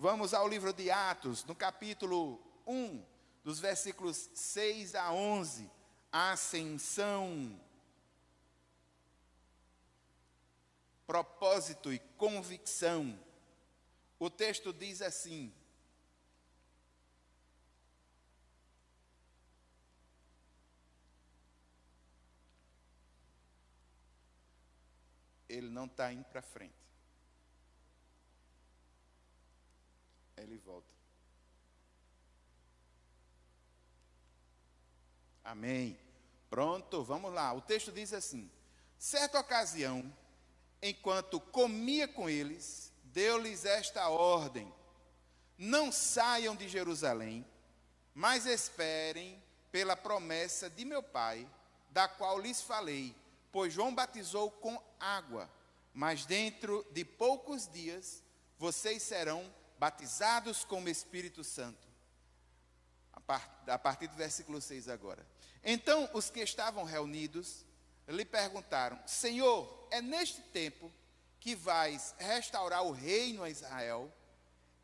Vamos ao livro de Atos, no capítulo 1, dos versículos 6 a 11. Ascensão, propósito e convicção. O texto diz assim: ele não está indo para frente. Ele volta. Amém. Pronto, vamos lá. O texto diz assim: certa ocasião, enquanto comia com eles, deu-lhes esta ordem: não saiam de Jerusalém, mas esperem pela promessa de meu Pai, da qual lhes falei, pois João batizou com água, mas dentro de poucos dias vocês serão batizados com o Espírito Santo. A partir do versículo 6 agora. Então os que estavam reunidos lhe perguntaram: Senhor, é neste tempo que vais restaurar o reino a Israel?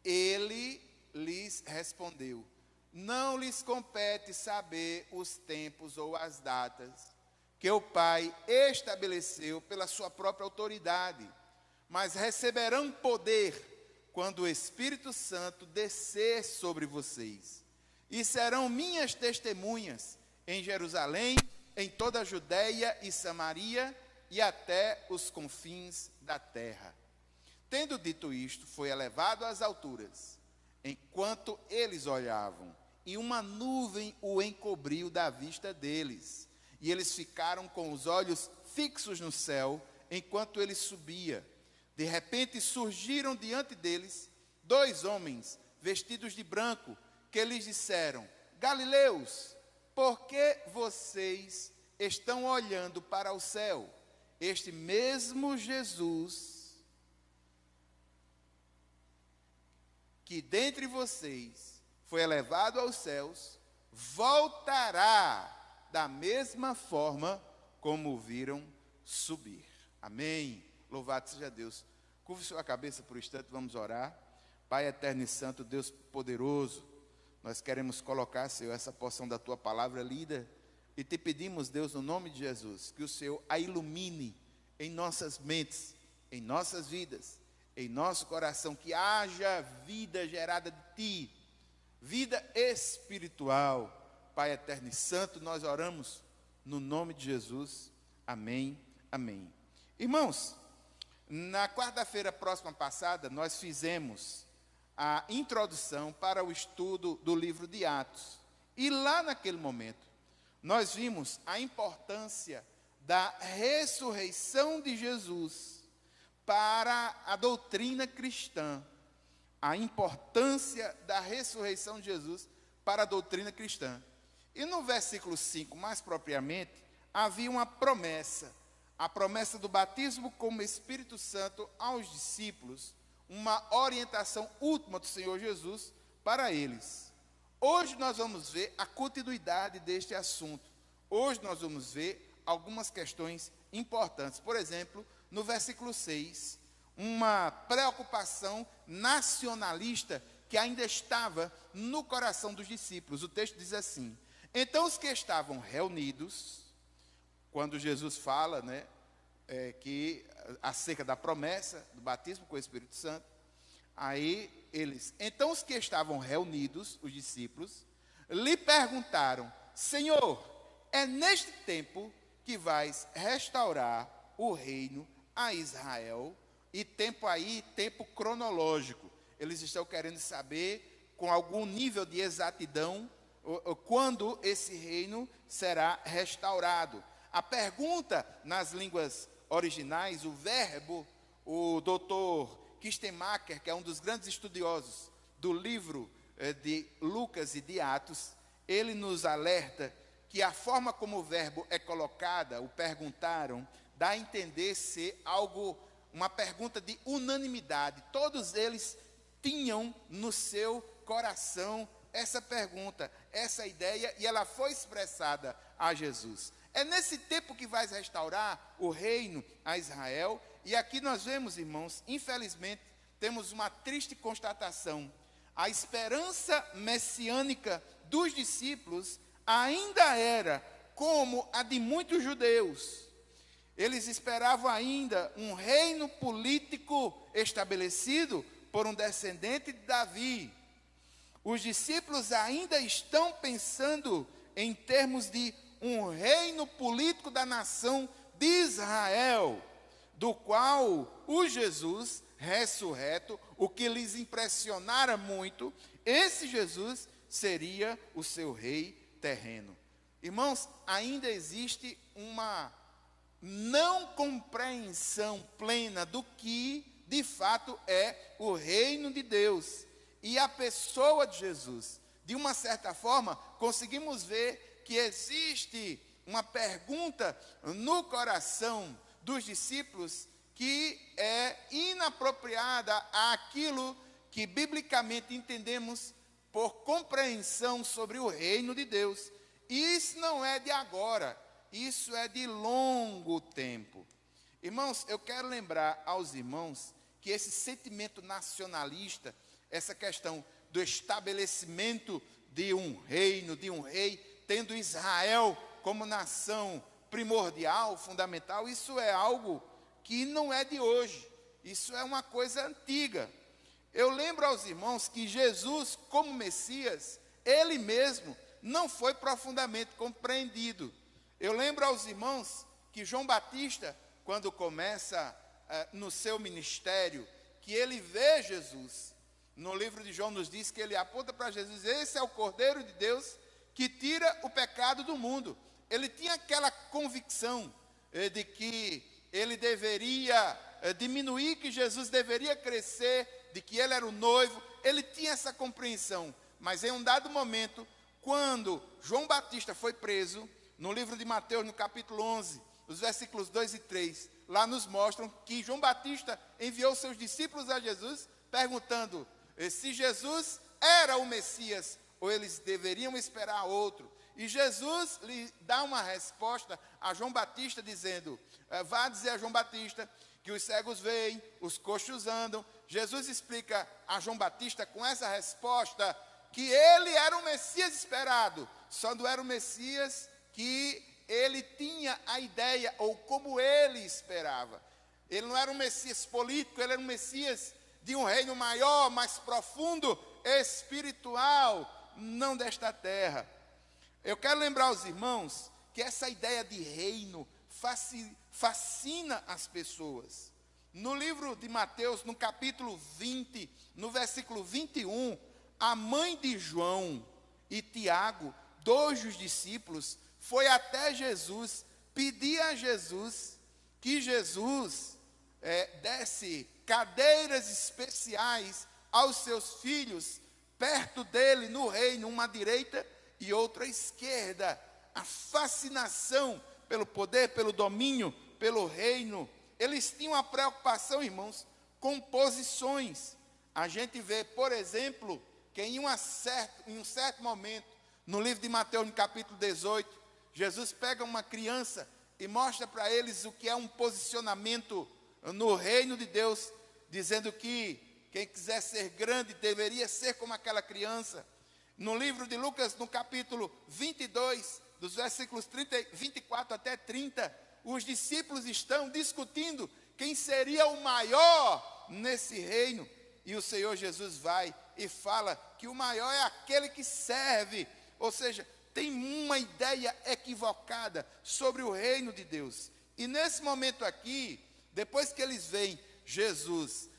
Ele lhes respondeu: não lhes compete saber os tempos ou as datas que o Pai estabeleceu pela sua própria autoridade, mas receberão poder quando o Espírito Santo descer sobre vocês, e serão minhas testemunhas em Jerusalém, em toda a Judeia e Samaria, e até os confins da terra. Tendo dito isto, foi elevado às alturas. Enquanto eles olhavam, e uma nuvem o encobriu da vista deles, e eles ficaram com os olhos fixos no céu, enquanto ele subia. De repente surgiram diante deles 2 homens vestidos de branco, que lhes disseram: Galileus, por que vocês estão olhando para o céu? Este mesmo Jesus, que dentre vocês foi elevado aos céus, voltará da mesma forma como o viram subir. Amém. Louvado seja Deus. Curve sua cabeça por um instante, vamos orar. Pai eterno e santo, Deus poderoso, nós queremos colocar, Senhor, essa porção da Tua palavra lida, e te pedimos, Deus, no nome de Jesus, que o Senhor a ilumine em nossas mentes, em nossas vidas, em nosso coração, que haja vida gerada de Ti, vida espiritual. Pai eterno e santo, nós oramos no nome de Jesus. Amém, amém. Irmãos, na quarta-feira próxima passada, nós fizemos a introdução para o estudo do livro de Atos. E lá naquele momento, nós vimos a importância da ressurreição de Jesus para a doutrina cristã. A importância da ressurreição de Jesus para a doutrina cristã. E no versículo 5, mais propriamente, havia uma promessa. A promessa do batismo como Espírito Santo aos discípulos, uma orientação última do Senhor Jesus para eles. Hoje nós vamos ver a continuidade deste assunto. Hoje nós vamos ver algumas questões importantes. Por exemplo, no versículo 6, uma preocupação nacionalista que ainda estava no coração dos discípulos. O texto diz assim: então os que estavam reunidos, quando Jesus fala, que acerca da promessa do batismo com o Espírito Santo, então os que estavam reunidos, os discípulos, lhe perguntaram: Senhor, é neste tempo que vais restaurar o reino a Israel? E tempo aí, tempo cronológico. Eles estão querendo saber, com algum nível de exatidão, quando esse reino será restaurado. A pergunta nas línguas originais, o verbo, o doutor Kistemaker, que é um dos grandes estudiosos do livro de Lucas e de Atos, ele nos alerta que a forma como o verbo é colocada, o perguntaram, dá a entender ser algo, uma pergunta de unanimidade. Todos eles tinham no seu coração essa pergunta, essa ideia, e ela foi expressada a Jesus. É nesse tempo que vais restaurar o reino a Israel. E aqui nós vemos, irmãos, infelizmente, temos uma triste constatação. A esperança messiânica dos discípulos ainda era como a de muitos judeus. Eles esperavam ainda um reino político estabelecido por um descendente de Davi. Os discípulos ainda estão pensando em termos de um reino político da nação de Israel, do qual o Jesus ressurreto, o que lhes impressionara muito, esse Jesus seria o seu rei terreno. Irmãos, ainda existe uma não compreensão plena do que de fato é o reino de Deus e a pessoa de Jesus. De uma certa forma, conseguimos ver que existe uma pergunta no coração dos discípulos que é inapropriada àquilo que biblicamente entendemos por compreensão sobre o reino de Deus. E isso não é de agora, isso é de longo tempo. Irmãos, eu quero lembrar aos irmãos que esse sentimento nacionalista, essa questão do estabelecimento de um reino, de um rei, tendo Israel como nação primordial, fundamental, isso é algo que não é de hoje, isso é uma coisa antiga. Eu lembro aos irmãos que Jesus, como Messias, ele mesmo não foi profundamente compreendido. Eu lembro aos irmãos que João Batista, quando começa no seu ministério, que ele vê Jesus. No livro de João nos diz que ele aponta para Jesus, esse é o Cordeiro de Deus que tira o pecado do mundo. Ele tinha aquela convicção de que ele deveria diminuir, que Jesus deveria crescer, de que ele era o noivo. Ele tinha essa compreensão, mas em um dado momento, quando João Batista foi preso, no livro de Mateus, no capítulo 11, os versículos 2 e 3, lá nos mostram que João Batista enviou seus discípulos a Jesus, perguntando se Jesus era o Messias, ou eles deveriam esperar outro. E Jesus lhe dá uma resposta a João Batista, dizendo, vá dizer a João Batista que os cegos veem, os coxos andam. Jesus explica a João Batista com essa resposta que ele era o Messias esperado, só não era o Messias que ele tinha a ideia, ou como ele esperava. Ele não era um Messias político, ele era um Messias de um reino maior, mais profundo, espiritual, não desta terra. Eu quero lembrar aos irmãos que essa ideia de reino fascina as pessoas. No livro de Mateus, no capítulo 20, no versículo 21, a mãe de João e Tiago, dois dos discípulos, foi até Jesus, pedir a Jesus que Jesus desse cadeiras especiais aos seus filhos, perto dele no reino, uma à direita e outra à esquerda. A fascinação pelo poder, pelo domínio, pelo reino. Eles tinham a preocupação, irmãos, com posições. A gente vê, por exemplo, que em um certo momento, no livro de Mateus, no capítulo 18, Jesus pega uma criança e mostra para eles o que é um posicionamento no reino de Deus, dizendo que quem quiser ser grande deveria ser como aquela criança. No livro de Lucas, no capítulo 22, dos versículos 24 até 30, os discípulos estão discutindo quem seria o maior nesse reino. E o Senhor Jesus vai e fala que o maior é aquele que serve. Ou seja, tem uma ideia equivocada sobre o reino de Deus. E nesse momento aqui, depois que eles veem Jesus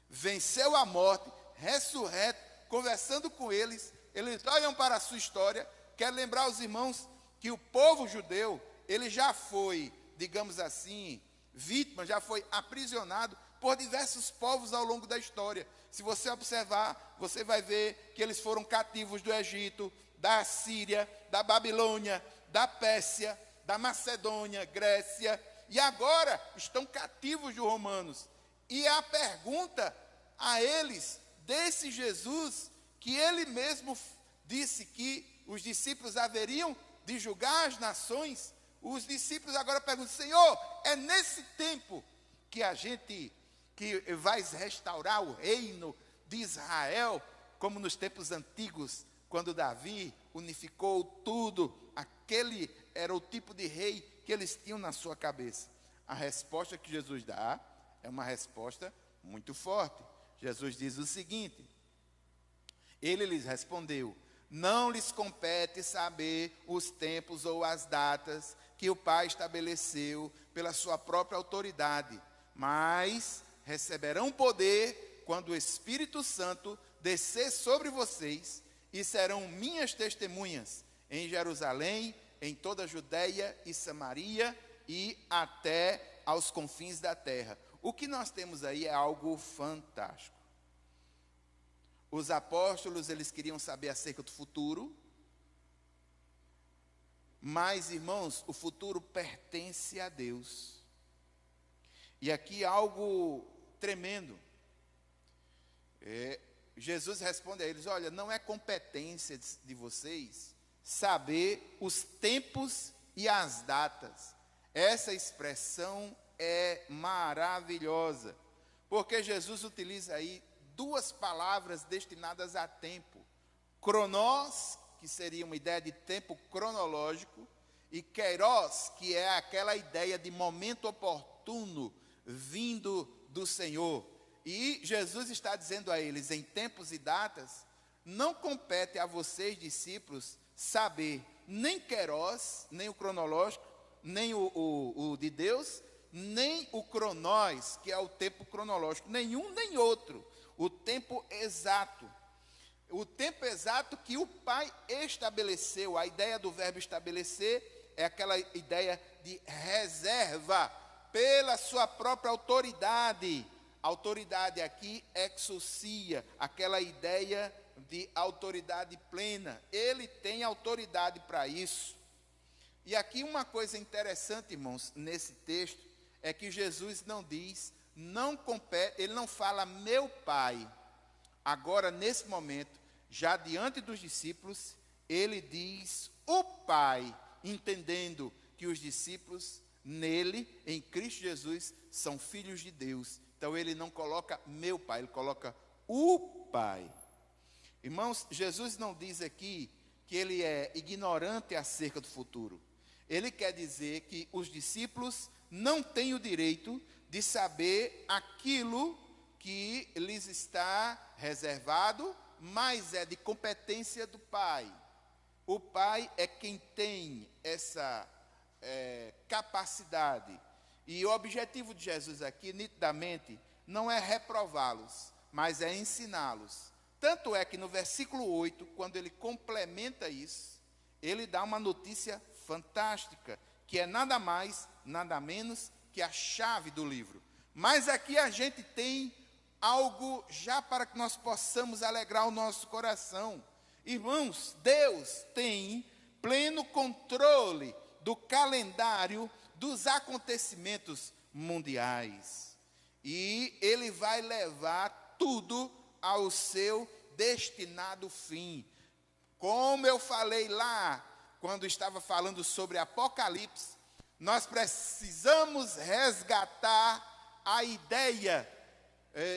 venceu a morte, ressurreto, conversando com eles, eles olham para a sua história. Quero lembrar aos irmãos que o povo judeu, ele já foi, digamos assim, vítima, já foi aprisionado por diversos povos ao longo da história. Se você observar, você vai ver que eles foram cativos do Egito, da Síria, da Babilônia, da Pérsia, da Macedônia, Grécia, e agora estão cativos dos romanos. E a pergunta a eles, desse Jesus, que ele mesmo disse que os discípulos haveriam de julgar as nações, os discípulos agora perguntam, Senhor, é nesse tempo que que vai restaurar o reino de Israel, como nos tempos antigos, quando Davi unificou tudo. Aquele era o tipo de rei que eles tinham na sua cabeça. A resposta que Jesus dá é uma resposta muito forte. Jesus diz o seguinte: ele lhes respondeu: não lhes compete saber os tempos ou as datas que o Pai estabeleceu pela sua própria autoridade, mas receberão poder quando o Espírito Santo descer sobre vocês, e serão minhas testemunhas em Jerusalém, em toda a Judeia e Samaria e até aos confins da terra. O que nós temos aí é algo fantástico. Os apóstolos, eles queriam saber acerca do futuro, mas, irmãos, o futuro pertence a Deus. E aqui algo tremendo. Jesus responde a eles: olha, não é competência de vocês saber os tempos e as datas. Essa expressão é maravilhosa, porque Jesus utiliza aí duas palavras destinadas a tempo: Cronos, que seria uma ideia de tempo cronológico, e Kairos, que é aquela ideia de momento oportuno vindo do Senhor. E Jesus está dizendo a eles, em tempos e datas, não compete a vocês, discípulos, saber nem Kairos, nem o cronológico, nem o de Deus, nem o Cronós, que é o tempo cronológico, nenhum nem outro, o tempo exato. O tempo exato que o Pai estabeleceu. A ideia do verbo estabelecer é aquela ideia de reserva pela sua própria autoridade. Autoridade aqui, exousia, aquela ideia de autoridade plena. Ele tem autoridade para isso. E aqui uma coisa interessante, irmãos, nesse texto, é que Jesus não diz, não compete, ele não fala meu Pai. Agora, nesse momento, já diante dos discípulos, ele diz o Pai, entendendo que os discípulos nele, em Cristo Jesus, são filhos de Deus. Então ele não coloca meu Pai, ele coloca o Pai. Irmãos, Jesus não diz aqui que ele é ignorante acerca do futuro. Ele quer dizer que os discípulos não têm o direito de saber aquilo que lhes está reservado, mas é de competência do Pai. O Pai é quem tem essa capacidade. E o objetivo de Jesus aqui, nitidamente, não é reprová-los, mas é ensiná-los. Tanto é que no versículo 8, quando ele complementa isso, ele dá uma notícia fantástica, que é nada mais, nada menos que a chave do livro. Mas aqui a gente tem algo já para que nós possamos alegrar o nosso coração. Irmãos, Deus tem pleno controle do calendário dos acontecimentos mundiais. E ele vai levar tudo ao seu destinado fim. Como eu falei lá, quando estava falando sobre Apocalipse, nós precisamos resgatar a ideia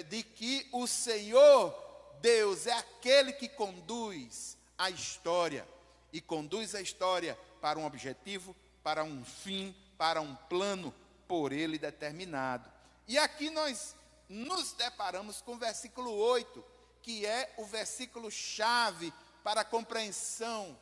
de que o Senhor Deus é aquele que conduz a história, e conduz a história para um objetivo, para um fim, para um plano por ele determinado. E aqui nós nos deparamos com o versículo 8, que é o versículo chave para a compreensão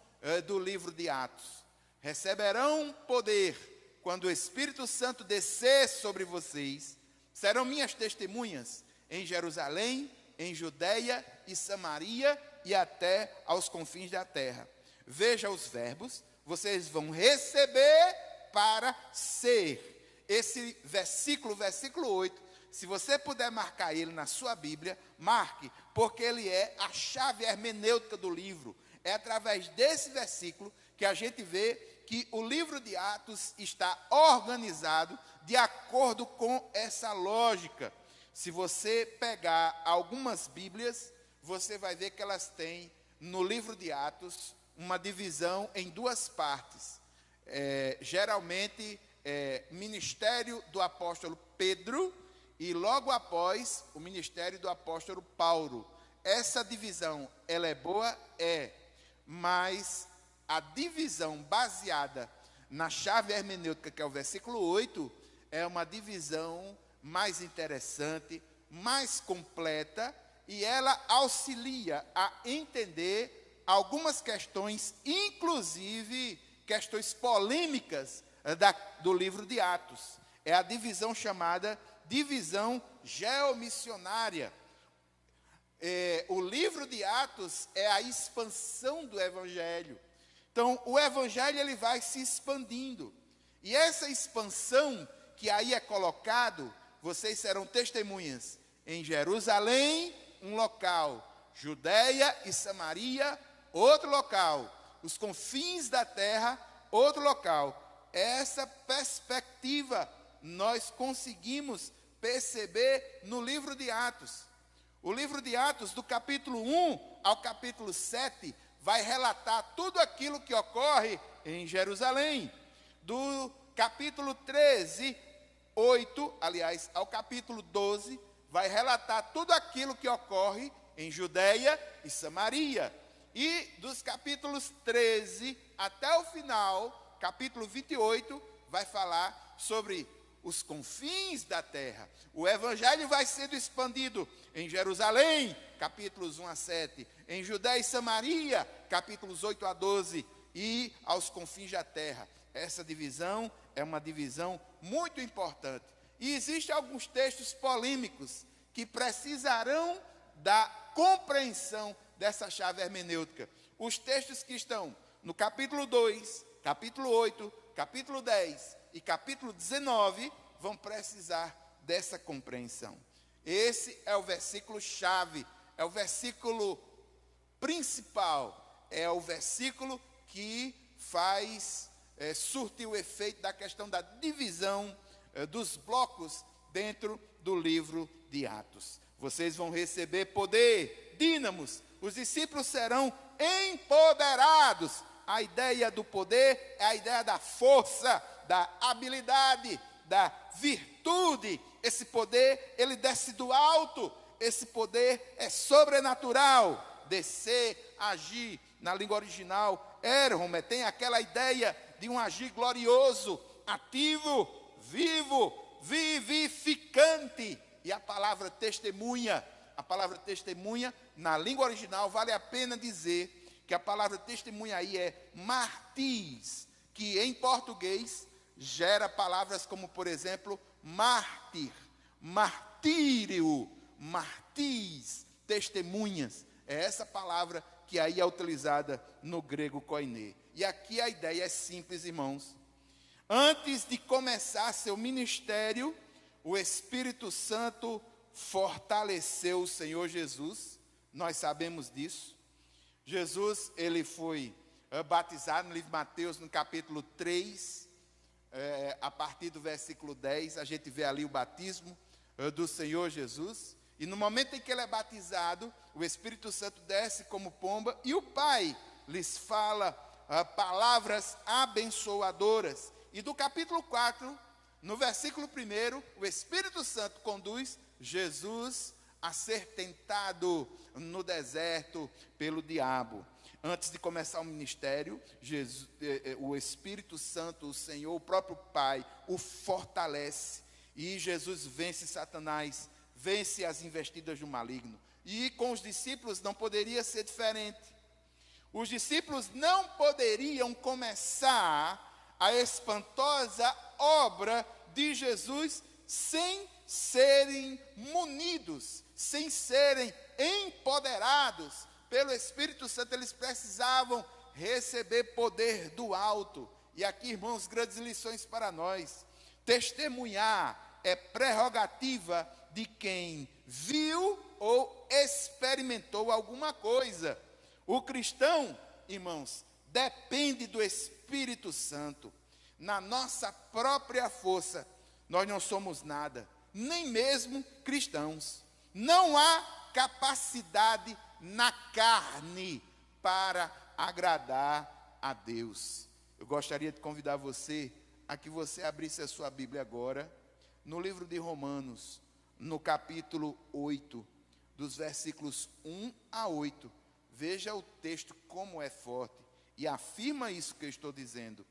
do livro de Atos. Receberão poder quando o Espírito Santo descer sobre vocês, serão minhas testemunhas em Jerusalém, em Judeia e Samaria e até aos confins da terra. Veja os verbos, vocês vão receber para ser. Esse versículo 8, se você puder marcar ele na sua Bíblia, marque, porque ele é a chave hermenêutica do livro. É através desse versículo que a gente vê que o livro de Atos está organizado de acordo com essa lógica. Se você pegar algumas Bíblias, você vai ver que elas têm, no livro de Atos, uma divisão em duas partes. Geralmente, ministério do apóstolo Pedro e logo após o ministério do apóstolo Paulo. Essa divisão, ela é boa? É, mas a divisão baseada na chave hermenêutica, que é o versículo 8, é uma divisão mais interessante, mais completa, e ela auxilia a entender algumas questões, inclusive questões polêmicas do livro de Atos. É a divisão chamada divisão geomissionária. O livro de Atos é a expansão do Evangelho. Então, o Evangelho ele vai se expandindo. E essa expansão que aí é colocado, vocês serão testemunhas em Jerusalém, um local, Judeia e Samaria, outro local, os confins da terra, outro local. Essa perspectiva nós conseguimos perceber no livro de Atos. O livro de Atos, do capítulo 1 ao capítulo 7, vai relatar tudo aquilo que ocorre em Jerusalém. Do capítulo 13, 8, aliás, ao capítulo 12, vai relatar tudo aquilo que ocorre em Judeia e Samaria. E dos capítulos 13 até o final, capítulo 28, vai falar sobre os confins da terra. O evangelho vai sendo expandido em Jerusalém, capítulos 1 a 7, em Judeia e Samaria, capítulos 8 a 12, e aos confins da terra. Essa divisão é uma divisão muito importante. E existem alguns textos polêmicos que precisarão da compreensão dessa chave hermenêutica. Os textos que estão no capítulo 2, capítulo 8, capítulo 10 e capítulo 19 vão precisar dessa compreensão. Esse é o versículo chave, é o versículo principal, é o versículo que faz surtir o efeito da questão da divisão dos blocos dentro do livro de Atos. Vocês vão receber poder, dínamos, os discípulos serão empoderados. A ideia do poder é a ideia da força, da habilidade, da virtude. Esse poder, ele desce do alto. Esse poder é sobrenatural. Descer, agir, na língua original, erhome, tem aquela ideia de um agir glorioso, ativo, vivo, vivificante. E a palavra testemunha, na língua original, vale a pena dizer que a palavra testemunha aí é martis, que em português gera palavras como, por exemplo, mártir, martírio, martis, testemunhas. É essa palavra que aí é utilizada no grego koiné. E aqui a ideia é simples, irmãos. Antes de começar seu ministério, o Espírito Santo fortaleceu o Senhor Jesus. Nós sabemos disso. Jesus, ele foi batizado no livro de Mateus, no capítulo 3, a partir do versículo 10, a gente vê ali o batismo do Senhor Jesus. E no momento em que ele é batizado, o Espírito Santo desce como pomba e o Pai lhes fala palavras abençoadoras. E do capítulo 4, no versículo 1, o Espírito Santo conduz Jesus a ser tentado no deserto pelo diabo. Antes de começar o ministério, o Espírito Santo, o Senhor, o próprio Pai, o fortalece. E Jesus vence Satanás, vence as investidas do maligno. E com os discípulos não poderia ser diferente. Os discípulos não poderiam começar a espantosa obra de Jesus sem serem munidos, sem serem empoderados pelo Espírito Santo. Eles precisavam receber poder do alto. E aqui, irmãos, grandes lições para nós. Testemunhar é prerrogativa de quem viu ou experimentou alguma coisa. O cristão, irmãos, depende do Espírito Santo. Na nossa própria força, nós não somos nada, nem mesmo cristãos. Não há capacidade na carne para agradar a Deus. Eu gostaria de convidar você a que você abrisse a sua Bíblia agora, no livro de Romanos, no capítulo 8, dos versículos 1 a 8. Veja o texto como é forte e afirma isso que eu estou dizendo.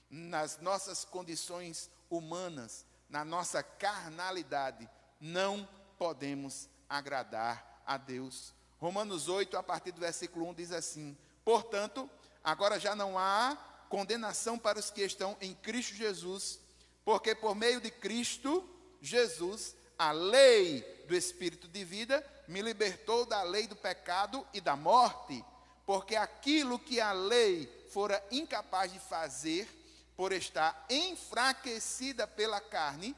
Nas nossas condições humanas, na nossa carnalidade, não podemos agradar a Deus. Romanos 8, a partir do versículo 1, diz assim: portanto, agora já não há condenação para os que estão em Cristo Jesus, porque por meio de Cristo Jesus, a lei do Espírito de vida me libertou da lei do pecado e da morte, porque aquilo que a lei fora incapaz de fazer, por estar enfraquecida pela carne,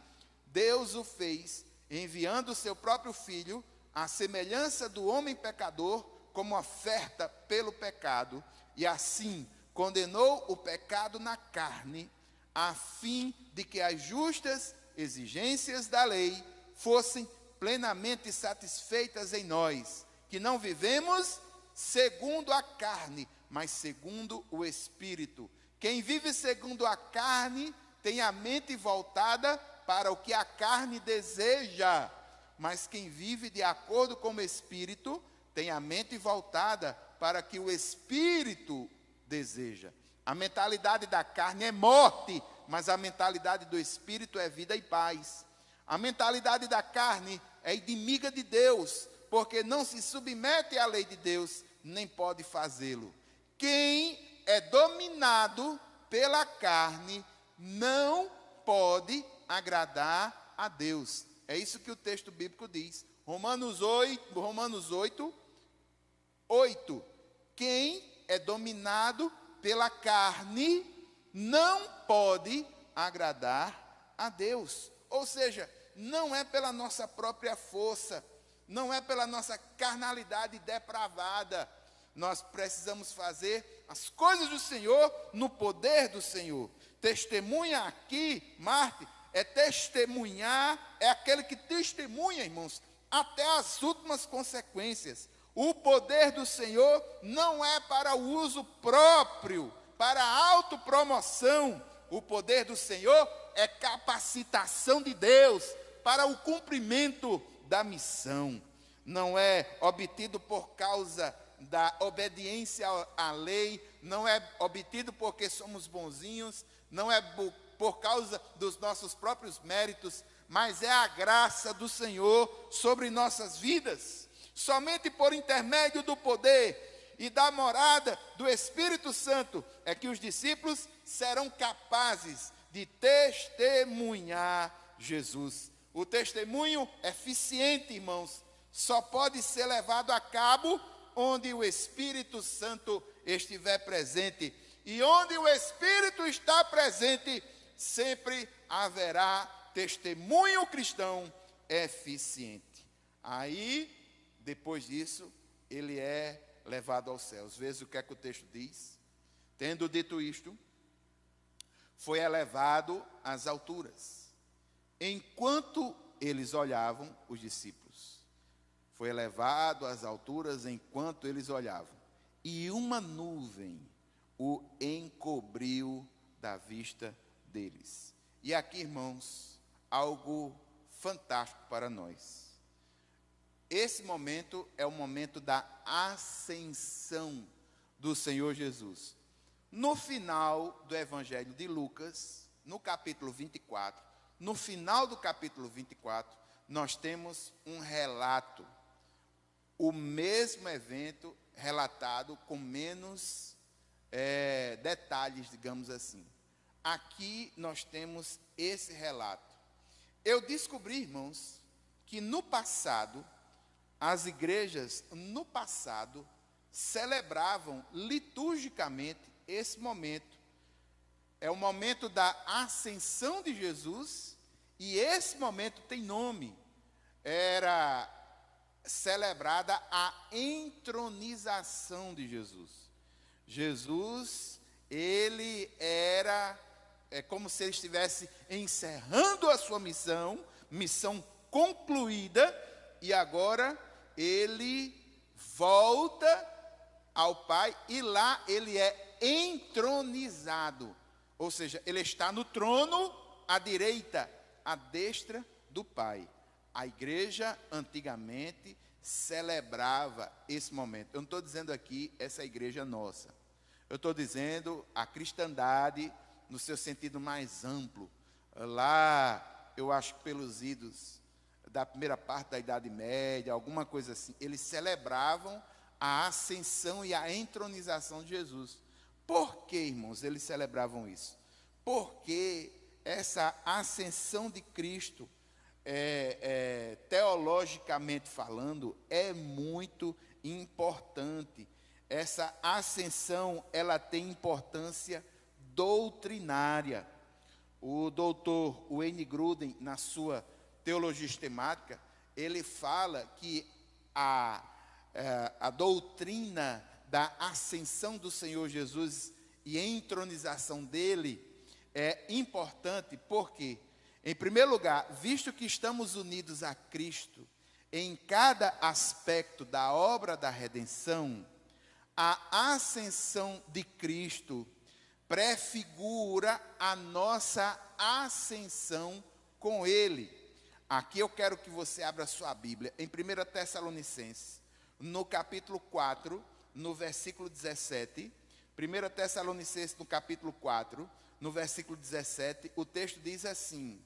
Deus o fez, enviando o seu próprio Filho, à semelhança do homem pecador, como oferta pelo pecado, e assim condenou o pecado na carne, a fim de que as justas exigências da lei fossem plenamente satisfeitas em nós, que não vivemos segundo a carne, mas segundo o Espírito. Quem vive segundo a carne tem a mente voltada para o que a carne deseja, mas quem vive de acordo com o Espírito tem a mente voltada para o que o Espírito deseja. A mentalidade da carne é morte, mas a mentalidade do Espírito é vida e paz. A mentalidade da carne é inimiga de Deus, porque não se submete à lei de Deus, nem pode fazê-lo. Quem é dominado pela carne não pode agradar a Deus. É isso que o texto bíblico diz. Romanos 8, 8. Quem é dominado pela carne não pode agradar a Deus. Ou seja, não é pela nossa própria força, não é pela nossa carnalidade depravada. Nós precisamos fazer as coisas do Senhor no poder do Senhor. Testemunha aqui, Marte, é testemunhar, é aquele que testemunha, irmãos, até as últimas consequências. O poder do Senhor não é para o uso próprio, para a autopromoção. O poder do Senhor é capacitação de Deus para o cumprimento da missão. Não é obtido por causa da obediência à lei, não é obtido porque somos bonzinhos, não é por causa dos nossos próprios méritos, mas é a graça do Senhor sobre nossas vidas. Somente por intermédio do poder e da morada do Espírito Santo é que os discípulos serão capazes de testemunhar Jesus. O testemunho eficiente, irmãos, só pode ser levado a cabo onde o Espírito Santo estiver presente. E onde o Espírito está presente, sempre haverá testemunho cristão eficiente. Aí, depois disso, ele é levado aos céus. Veja o que é que o texto diz. Tendo dito isto, foi elevado às alturas. Enquanto eles olhavam, os discípulos, foi elevado às alturas enquanto eles olhavam. E uma nuvem o encobriu da vista deles. E aqui, irmãos, algo fantástico para nós. Esse momento é o momento da ascensão do Senhor Jesus. No final do Evangelho de Lucas, no capítulo 24, no final do capítulo 24, nós temos um relato, o mesmo evento relatado com menos detalhes, digamos assim. Aqui nós temos esse relato. Eu descobri, irmãos, que no passado, as igrejas, no passado, celebravam liturgicamente esse momento. É o momento da ascensão de Jesus, e esse momento tem nome. Era celebrada a entronização de Jesus. Jesus, ele era, como se ele estivesse encerrando a sua missão concluída, e agora ele volta ao Pai, e lá ele é entronizado. Ou seja, ele está no trono à direita, à destra do Pai. A igreja antigamente celebrava esse momento. Eu não estou dizendo aqui essa igreja nossa. Eu estou dizendo a cristandade no seu sentido mais amplo. Lá, eu acho que pelos idos da primeira parte da Idade Média, alguma coisa assim, eles celebravam a ascensão e a entronização de Jesus. Por que, irmãos, eles celebravam isso? Porque essa ascensão de Cristo, teologicamente falando, é muito importante. Essa ascensão, ela tem importância doutrinária. O doutor Wayne Grudem, na sua teologia sistemática, ele fala que a doutrina da ascensão do Senhor Jesus e a entronização dele é importante, porque, em primeiro lugar, visto que estamos unidos a Cristo em cada aspecto da obra da redenção, a ascensão de Cristo prefigura a nossa ascensão com Ele. Aqui eu quero que você abra sua Bíblia, em 1 Tessalonicenses, no capítulo 4, no versículo 17. 1 Tessalonicenses, no capítulo 4, no versículo 17, o texto diz assim,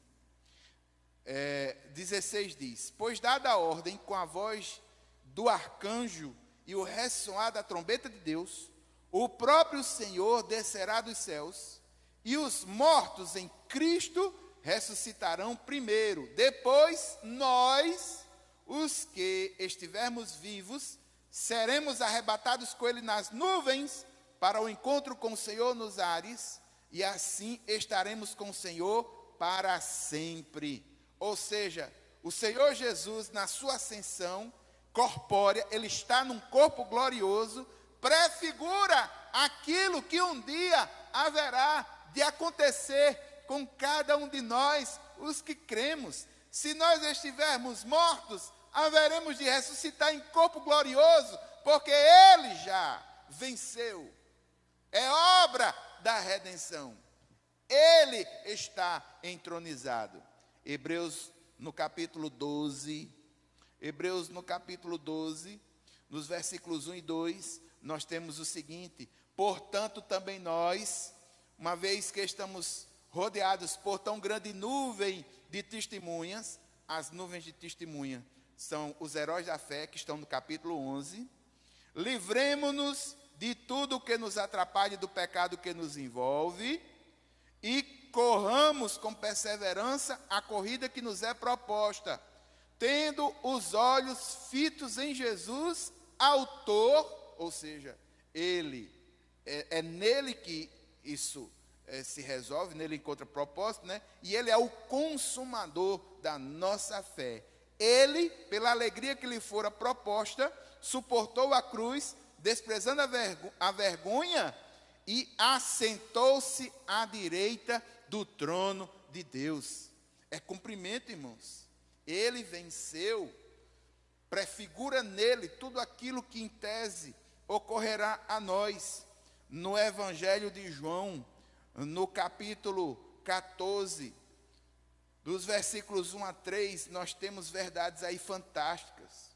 16 diz: pois dada a ordem com a voz do arcanjo e o ressoar da trombeta de Deus, o próprio Senhor descerá dos céus, e os mortos em Cristo ressuscitarão primeiro. Depois, nós, os que estivermos vivos, seremos arrebatados com Ele nas nuvens, para o encontro com o Senhor nos ares, e assim estaremos com o Senhor para sempre. Ou seja, o Senhor Jesus, na sua ascensão corpórea, Ele está num corpo glorioso, prefigura aquilo que um dia haverá de acontecer com cada um de nós, os que cremos. Se nós estivermos mortos, haveremos de ressuscitar em corpo glorioso, porque Ele já venceu. É obra da redenção. Ele está entronizado. Hebreus no capítulo 12, nos versículos 1 e 2, nós temos o seguinte: portanto também nós, uma vez que estamos rodeados por tão grande nuvem de testemunhas, as nuvens de testemunha são os heróis da fé, que estão no capítulo 11, livremo-nos de tudo que nos atrapalhe do pecado que nos envolve, e corramos com perseverança a corrida que nos é proposta, tendo os olhos fitos em Jesus, autor, ou seja, Ele, é nele que isso se resolve, nele encontra propósito, né? E Ele é o consumador da nossa fé. Ele, pela alegria que lhe fora proposta, suportou a cruz, desprezando a vergonha, e assentou-se à direita do trono de Deus. É cumprimento, irmãos. Ele venceu, prefigura nele tudo aquilo que em tese ocorrerá a nós. No Evangelho de João, no capítulo 14, dos versículos 1 a 3, nós temos verdades aí fantásticas.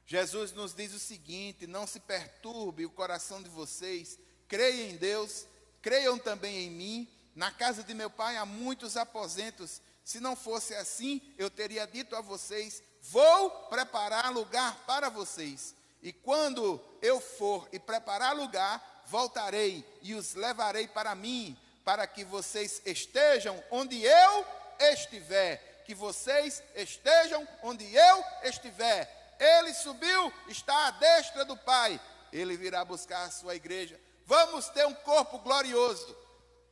Jesus nos diz o seguinte: não se perturbe o coração de vocês, creiam em Deus, creiam também em mim. Na casa de meu pai há muitos aposentos. Se não fosse assim, eu teria dito a vocês: vou preparar lugar para vocês. E quando eu for e preparar lugar, voltarei e os levarei para mim, para que vocês estejam onde eu estiver. Que vocês estejam onde eu estiver. Ele subiu, está à destra do Pai. Ele virá buscar a sua igreja. Vamos ter um corpo glorioso.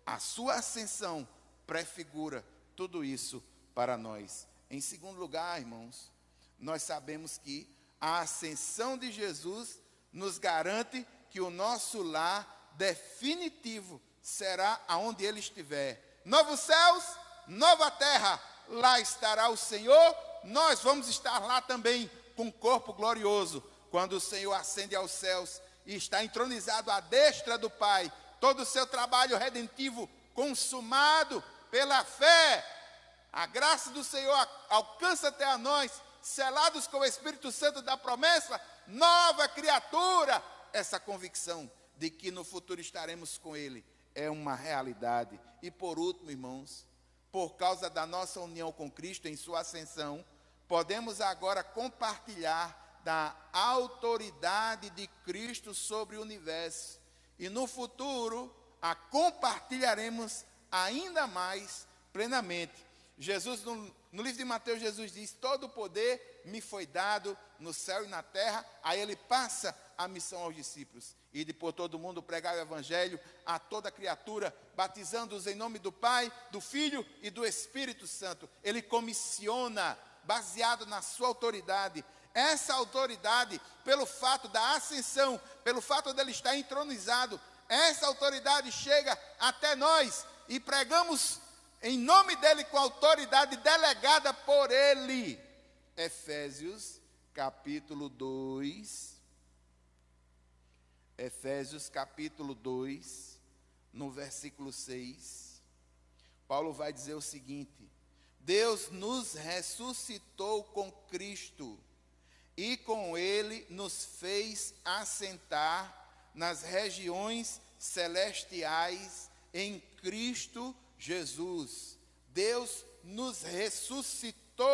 A sua ascensão prefigura tudo isso para nós. Em segundo lugar, irmãos, nós sabemos que a ascensão de Jesus nos garante que o nosso lar definitivo será aonde Ele estiver. Novos céus, nova terra, lá estará o Senhor. Nós vamos estar lá também com um corpo glorioso, quando o Senhor ascende aos céus e está entronizado à destra do Pai, todo o seu trabalho redentivo consumado pela fé, a graça do Senhor alcança até a nós, selados com o Espírito Santo da promessa, nova criatura. Essa convicção de que no futuro estaremos com Ele é uma realidade. E por último, irmãos, por causa da nossa união com Cristo em sua ascensão, podemos agora compartilhar da autoridade de Cristo sobre o universo. E no futuro, a compartilharemos ainda mais plenamente. Jesus, no livro de Mateus, Jesus diz: todo o poder me foi dado no céu e na terra. Aí ele passa a missão aos discípulos: ide por todo mundo, pregar o evangelho a toda criatura, batizando-os em nome do Pai, do Filho e do Espírito Santo. Ele comissiona, baseado na sua autoridade. Essa autoridade, pelo fato da ascensão, pelo fato dele estar entronizado, essa autoridade chega até nós e pregamos em nome dele com a autoridade delegada por ele. Efésios capítulo 2. Efésios capítulo 2, no versículo 6. Paulo vai dizer o seguinte: Deus nos ressuscitou com Cristo e com ele nos fez assentar nas regiões celestiais em Cristo Jesus. Deus nos ressuscitou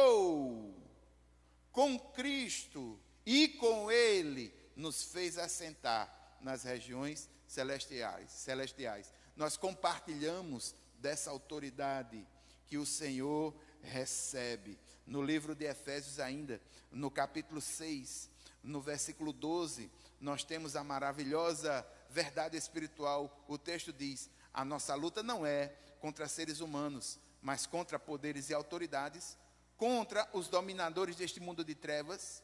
com Cristo e com ele nos fez assentar nas regiões celestiais. Nós compartilhamos dessa autoridade que o Senhor recebe. No livro de Efésios ainda, no capítulo 6, no versículo 12, nós temos a maravilhosa verdade espiritual. O texto diz: a nossa luta não é contra seres humanos, mas contra poderes e autoridades, contra os dominadores deste mundo de trevas,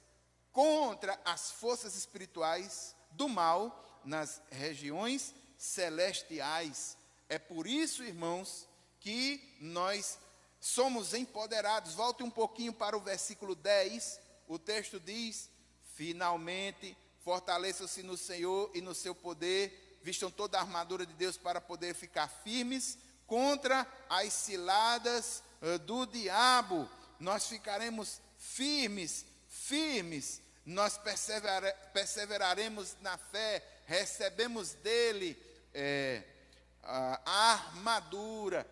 contra as forças espirituais do mal nas regiões celestiais. É por isso, irmãos, que nós somos empoderados. Volte um pouquinho para o versículo 10. O texto diz: finalmente, fortaleçam-se no Senhor e no seu poder, vistam toda a armadura de Deus para poder ficar firmes contra as ciladas do diabo. Nós ficaremos firmes, nós perseveraremos na fé, recebemos dele a armadura,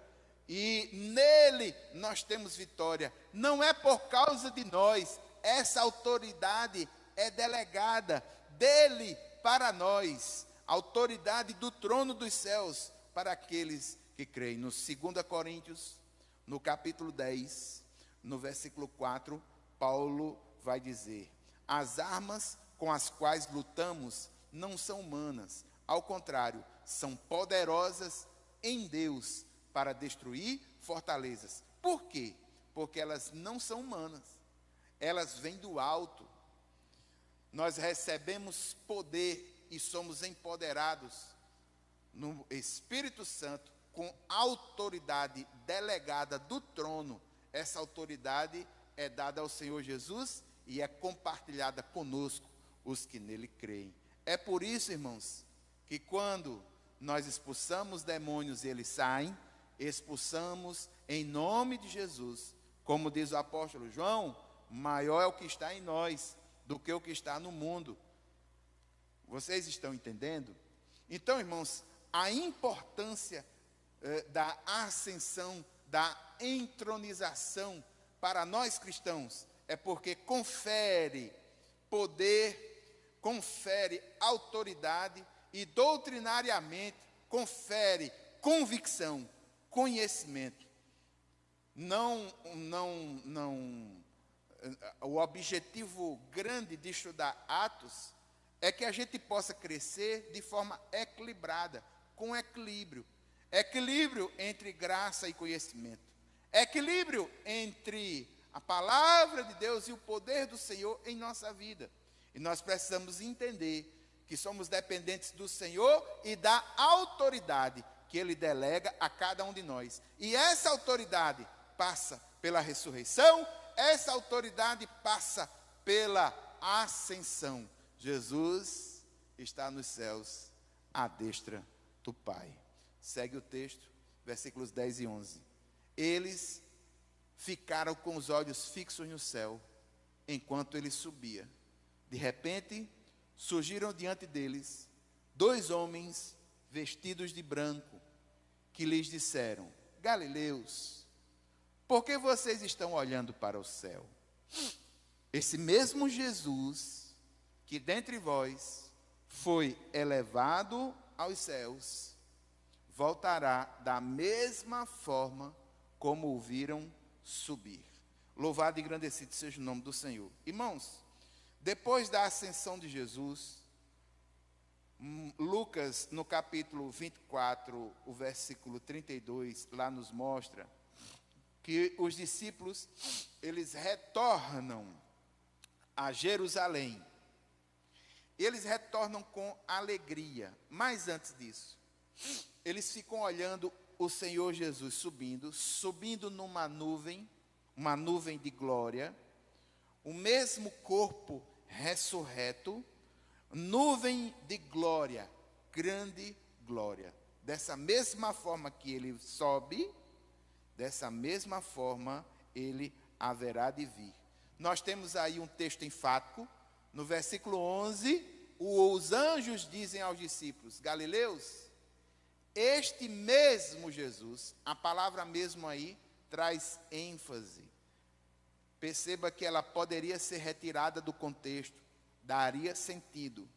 e nele nós temos vitória. Não é por causa de nós, essa autoridade é delegada dele para nós, autoridade do trono dos céus para aqueles que creem. No 2 Coríntios, no capítulo 10, no versículo 4, Paulo vai dizer: as armas com as quais lutamos não são humanas, ao contrário, são poderosas em Deus para destruir fortalezas. Por quê? Porque elas não são humanas, elas vêm do alto. Nós recebemos poder e somos empoderados no Espírito Santo com autoridade delegada do trono. Essa autoridade é dada ao Senhor Jesus e é compartilhada conosco, os que nele creem. É por isso, irmãos, que quando nós expulsamos demônios e eles saem, expulsamos em nome de Jesus. Como diz o apóstolo João, maior é o que está em nós do que o que está no mundo. Vocês estão entendendo? Então, irmãos, a importância da ascensão, da entronização para nós cristãos é porque confere poder, confere autoridade e doutrinariamente confere convicção, conhecimento. O objetivo grande de estudar Atos é que a gente possa crescer de forma equilibrada, com equilíbrio. Equilíbrio entre graça e conhecimento. Equilíbrio entre a palavra de Deus e o poder do Senhor em nossa vida. E nós precisamos entender que somos dependentes do Senhor e da autoridade que Ele delega a cada um de nós. E essa autoridade passa pela ressurreição, essa autoridade passa pela ascensão. Jesus está nos céus, à destra do Pai. Segue o texto, versículos 10 e 11. Eles ficaram com os olhos fixos no céu, enquanto ele subia. De repente, surgiram diante deles 2 homens vestidos de branco, que lhes disseram: Galileus, por que vocês estão olhando para o céu? Esse mesmo Jesus, que dentre vós foi elevado aos céus, voltará da mesma forma como o viram subir. Louvado e engrandecido seja o nome do Senhor. Irmãos, depois da ascensão de Jesus, Lucas, no capítulo 24, o versículo 32, lá nos mostra que os discípulos, eles retornam a Jerusalém. Eles retornam com alegria. Mas antes disso, eles ficam olhando o Senhor Jesus subindo numa nuvem, uma nuvem de glória, o mesmo corpo ressurreto, nuvem de glória, grande glória. Dessa mesma forma que ele sobe, dessa mesma forma ele haverá de vir. Nós temos aí um texto enfático, no versículo 11, os anjos dizem aos discípulos: Galileus, este mesmo Jesus, a palavra mesmo aí, traz ênfase. Perceba que ela poderia ser retirada do contexto, daria sentido.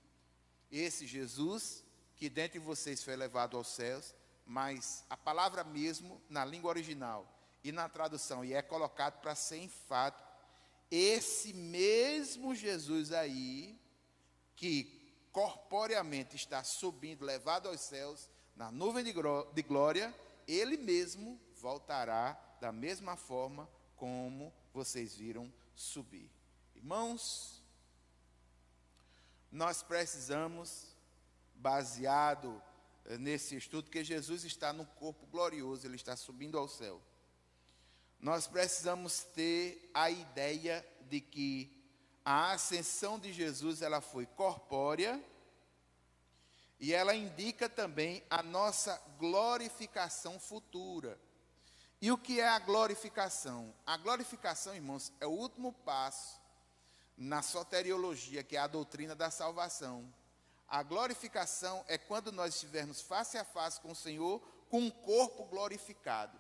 Esse Jesus, que dentre vocês foi levado aos céus, mas a palavra mesmo, na língua original e na tradução, e é colocado para ser enfático, esse mesmo Jesus aí, que corporeamente está subindo, levado aos céus, na nuvem de glória, ele mesmo voltará da mesma forma como vocês viram subir. Irmãos, nós precisamos, baseado nesse estudo, que Jesus está no corpo glorioso, ele está subindo ao céu. Nós precisamos ter a ideia de que a ascensão de Jesus, ela foi corpórea, e ela indica também a nossa glorificação futura. E o que é a glorificação? A glorificação, irmãos, é o último passo na soteriologia, que é a doutrina da salvação. A glorificação é quando nós estivermos face a face com o Senhor, com um corpo glorificado.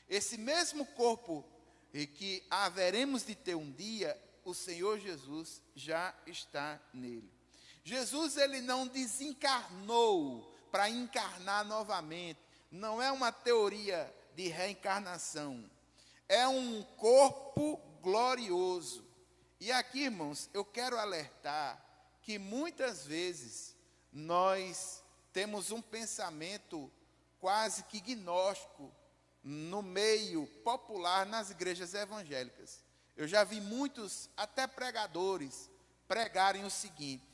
Esse mesmo corpo que haveremos de ter um dia, o Senhor Jesus já está nele. Jesus, ele não desencarnou para encarnar novamente. Não é uma teoria de reencarnação. É um corpo glorioso. E aqui, irmãos, eu quero alertar que muitas vezes nós temos um pensamento quase que gnóstico no meio popular nas igrejas evangélicas. Eu já vi muitos, até pregadores, pregarem o seguinte: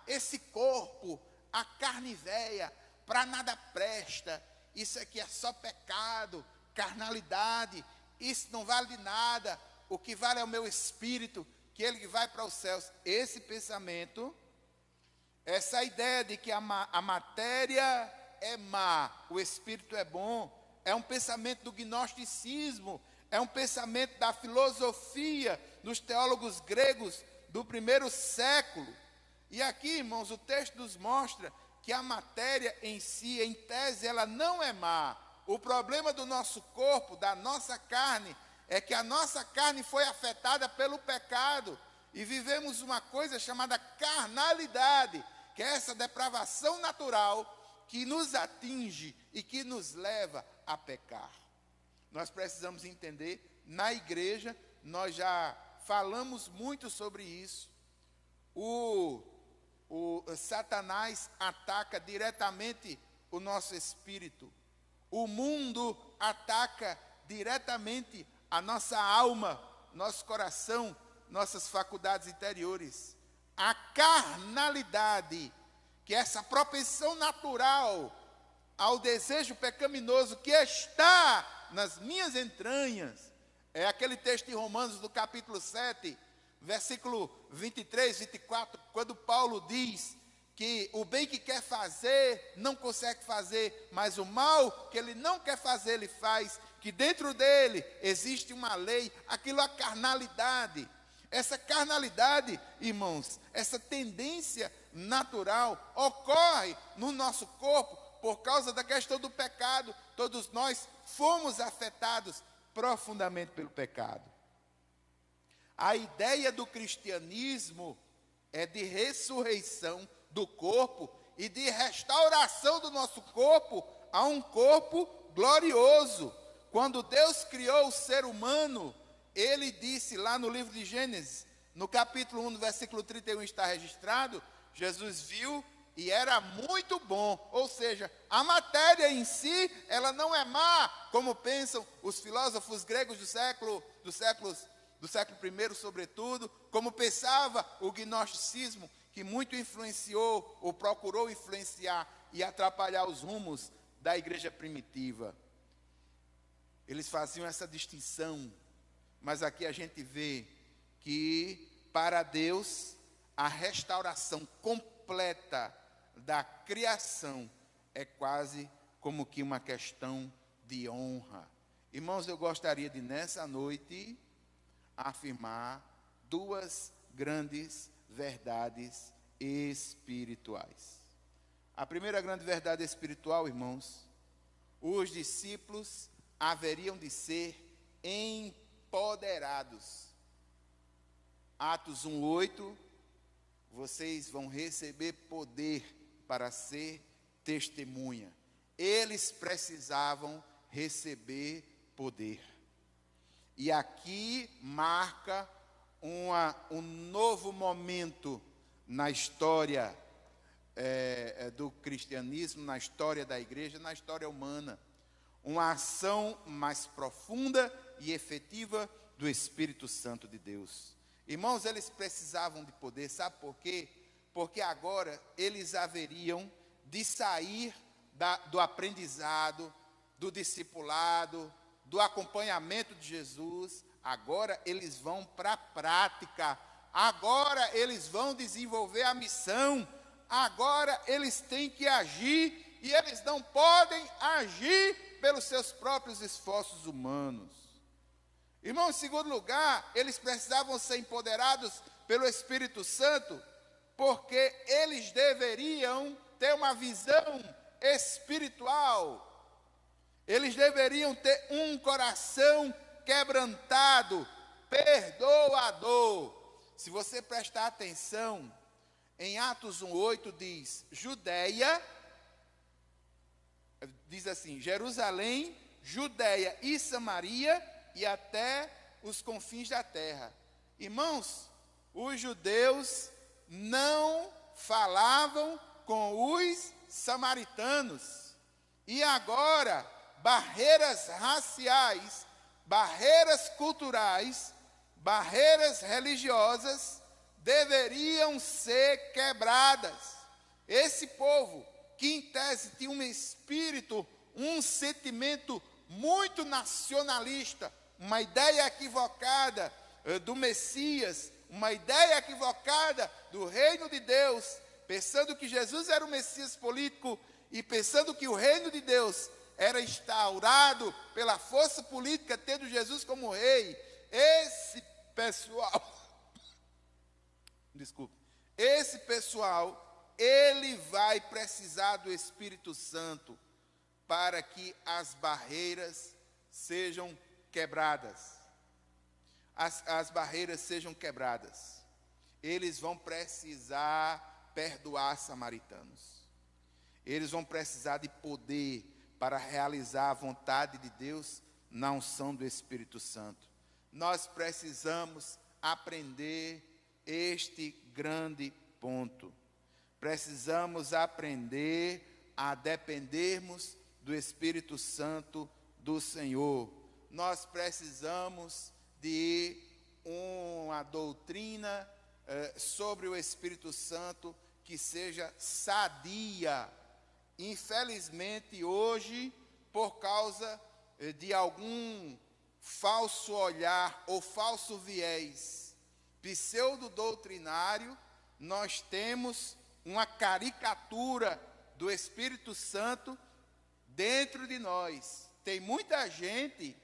esse corpo, a carne velha, para nada presta, isso aqui é só pecado, carnalidade, isso não vale de nada, o que vale é o meu espírito, que ele vai para os céus. Esse pensamento, essa ideia de que a matéria é má, o espírito é bom, é um pensamento do gnosticismo, é um pensamento da filosofia dos teólogos gregos do primeiro século. E aqui, irmãos, o texto nos mostra que a matéria em si, em tese, ela não é má. O problema do nosso corpo, da nossa carne, é que a nossa carne foi afetada pelo pecado e vivemos uma coisa chamada carnalidade, que é essa depravação natural que nos atinge e que nos leva a pecar. Nós precisamos entender, na igreja, nós já falamos muito sobre isso. O Satanás ataca diretamente o nosso espírito. O mundo ataca diretamente a nossa alma, nosso coração, nossas faculdades interiores. A carnalidade, que é essa propensão natural ao desejo pecaminoso que está nas minhas entranhas, é aquele texto de Romanos do capítulo 7, versículo 23, 24, quando Paulo diz que o bem que quer fazer, não consegue fazer, mas o mal que ele não quer fazer, ele faz, que dentro dele existe uma lei, aquilo é a carnalidade. Essa carnalidade, irmãos, essa tendência natural ocorre no nosso corpo por causa da questão do pecado. Todos nós fomos afetados profundamente pelo pecado. A ideia do cristianismo é de ressurreição do corpo e de restauração do nosso corpo a um corpo glorioso. Quando Deus criou o ser humano, Ele disse lá no livro de Gênesis, no capítulo 1, no versículo 31 está registrado, Jesus viu e era muito bom. Ou seja, a matéria em si, ela não é má, como pensam os filósofos gregos do século I, sobretudo, como pensava o gnosticismo, que muito influenciou ou procurou influenciar e atrapalhar os rumos da igreja primitiva. Eles faziam essa distinção, mas aqui a gente vê que para Deus a restauração completa da criação é quase como que uma questão de honra. Irmãos, eu gostaria de nessa noite afirmar duas grandes verdades espirituais. A primeira grande verdade espiritual, irmãos, os discípulos haveriam de ser empoderados. Atos 1:8, vocês vão receber poder para ser testemunha. Eles precisavam receber poder. E aqui marca um novo momento na história do cristianismo, na história da igreja, na história humana. Uma ação mais profunda e efetiva do Espírito Santo de Deus. Irmãos, eles precisavam de poder, sabe por quê? Porque agora eles haveriam de sair do aprendizado, do discipulado, do acompanhamento de Jesus. Agora eles vão para a prática, agora eles vão desenvolver a missão, agora eles têm que agir, e eles não podem agir pelos seus próprios esforços humanos. Irmão, em segundo lugar, eles precisavam ser empoderados pelo Espírito Santo, porque eles deveriam ter uma visão espiritual. Eles deveriam ter um coração quebrantado, perdoador. Se você prestar atenção, em Atos 1:8 diz, Judéia, diz assim, Jerusalém, Judéia e Samaria e até os confins da terra. Irmãos, os judeus não falavam com os samaritanos. E agora, barreiras raciais, barreiras culturais, barreiras religiosas deveriam ser quebradas. Esse povo, que em tese tinha um espírito, um sentimento muito nacionalista, uma ideia equivocada do Messias, uma ideia equivocada do reino de Deus, pensando que Jesus era o Messias político e pensando que o reino de Deus era instaurado pela força política, tendo Jesus como rei. Esse pessoal, ele vai precisar do Espírito Santo para que as barreiras sejam quebradas. As barreiras sejam quebradas. Eles vão precisar perdoar samaritanos. Eles vão precisar de poder para realizar a vontade de Deus na unção do Espírito Santo. Nós precisamos aprender este grande ponto. Precisamos aprender a dependermos do Espírito Santo do Senhor. Nós precisamos de uma doutrina sobre o Espírito Santo que seja sadia. Infelizmente, hoje, por causa de algum falso olhar ou falso viés pseudo-doutrinário, nós temos uma caricatura do Espírito Santo dentro de nós. Tem muita gente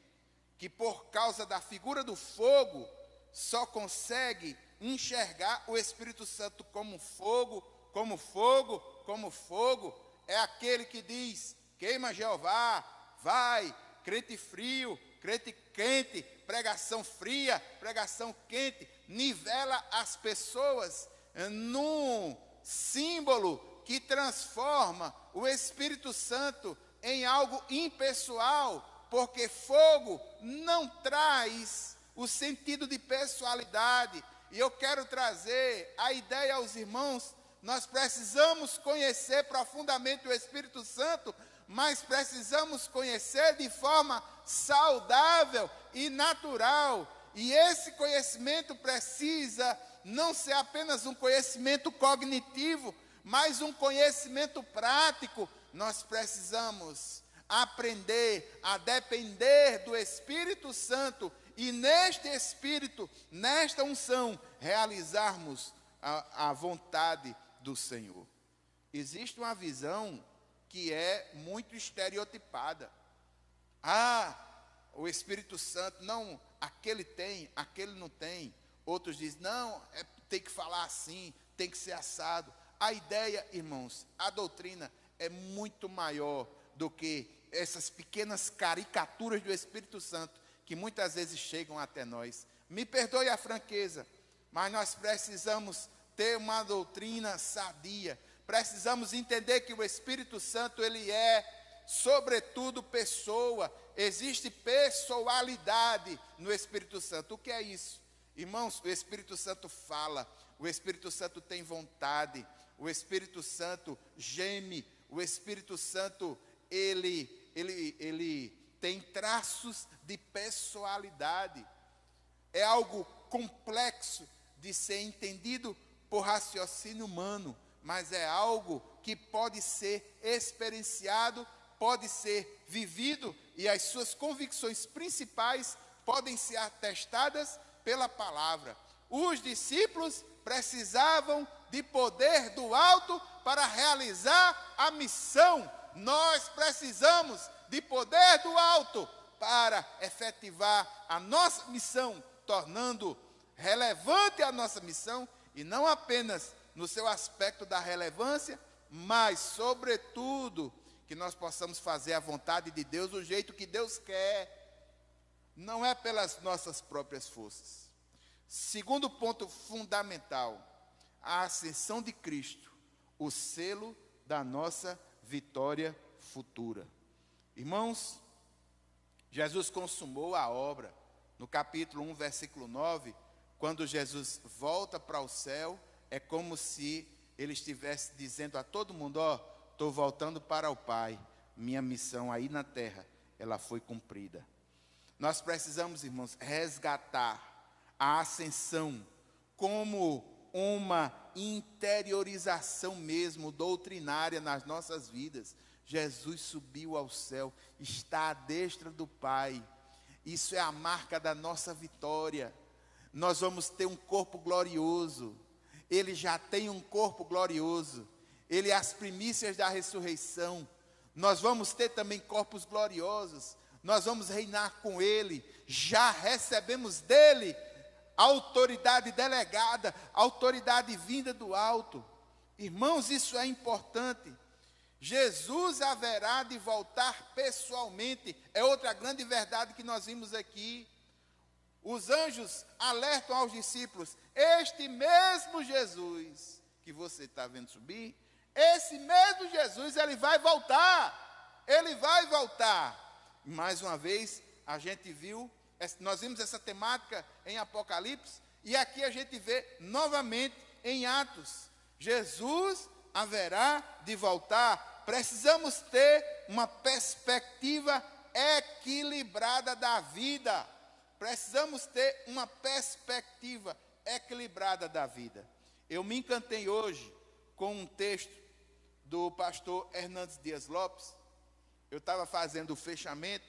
que, por causa da figura do fogo, só consegue enxergar o Espírito Santo como fogo, como fogo, como fogo. É aquele que diz: queima Jeová, vai, crente frio, crente quente, pregação fria, pregação quente, nivela as pessoas num símbolo que transforma o Espírito Santo em algo impessoal, porque fogo não traz o sentido de pessoalidade. E eu quero trazer a ideia aos irmãos: nós precisamos conhecer profundamente o Espírito Santo, mas precisamos conhecer de forma saudável e natural. E esse conhecimento precisa não ser apenas um conhecimento cognitivo, mas um conhecimento prático. Nós precisamos aprender a depender do Espírito Santo e neste Espírito, nesta unção, realizarmos a vontade do Senhor. Existe uma visão que é muito estereotipada. O Espírito Santo, não, aquele tem, aquele não tem. Outros dizem, não, tem que falar assim, tem que ser assado. A ideia, irmãos, a doutrina é muito maior do que essas pequenas caricaturas do Espírito Santo que muitas vezes chegam até nós. Me perdoe a franqueza, mas nós precisamos ter uma doutrina sadia. Precisamos entender que o Espírito Santo, ele é, sobretudo, pessoa. Existe pessoalidade no Espírito Santo. O que é isso? Irmãos, o Espírito Santo fala, o Espírito Santo tem vontade, o Espírito Santo geme, o Espírito Santo, ele tem traços de pessoalidade. É algo complexo de ser entendido por raciocínio humano, mas é algo que pode ser experienciado, pode ser vivido, e as suas convicções principais podem ser atestadas pela palavra. Os discípulos precisavam de poder do alto para realizar a missão. Nós precisamos de poder do alto para efetivar a nossa missão, tornando relevante a nossa missão, e não apenas no seu aspecto da relevância, mas, sobretudo, que nós possamos fazer a vontade de Deus do jeito que Deus quer. Não é pelas nossas próprias forças. Segundo ponto fundamental, a ascensão de Cristo, o selo da nossa vitória futura. Irmãos, Jesus consumou a obra. No capítulo 1, versículo 9, quando Jesus volta para o céu, é como se ele estivesse dizendo a todo mundo: estou voltando para o Pai, minha missão aí na terra, ela foi cumprida. Nós precisamos, irmãos, resgatar a ascensão como uma interiorização mesmo, doutrinária nas nossas vidas. Jesus subiu ao céu, está à destra do Pai. Isso é a marca da nossa vitória. Nós vamos ter um corpo glorioso. Ele já tem um corpo glorioso. Ele é as primícias da ressurreição. Nós vamos ter também corpos gloriosos. Nós vamos reinar com Ele. Já recebemos dEle autoridade delegada, autoridade vinda do alto. Irmãos, isso é importante. Jesus haverá de voltar pessoalmente. É outra grande verdade que nós vimos aqui. Os anjos alertam aos discípulos: este mesmo Jesus que você está vendo subir, esse mesmo Jesus, ele vai voltar. Ele vai voltar. Mais uma vez, a gente viu, nós vimos essa temática em Apocalipse, e aqui a gente vê novamente em Atos. Jesus haverá de voltar. Precisamos ter uma perspectiva equilibrada da vida. Precisamos ter uma perspectiva equilibrada da vida. Eu me encantei hoje com um texto do pastor Hernandes Dias Lopes. Eu estava fazendo o fechamento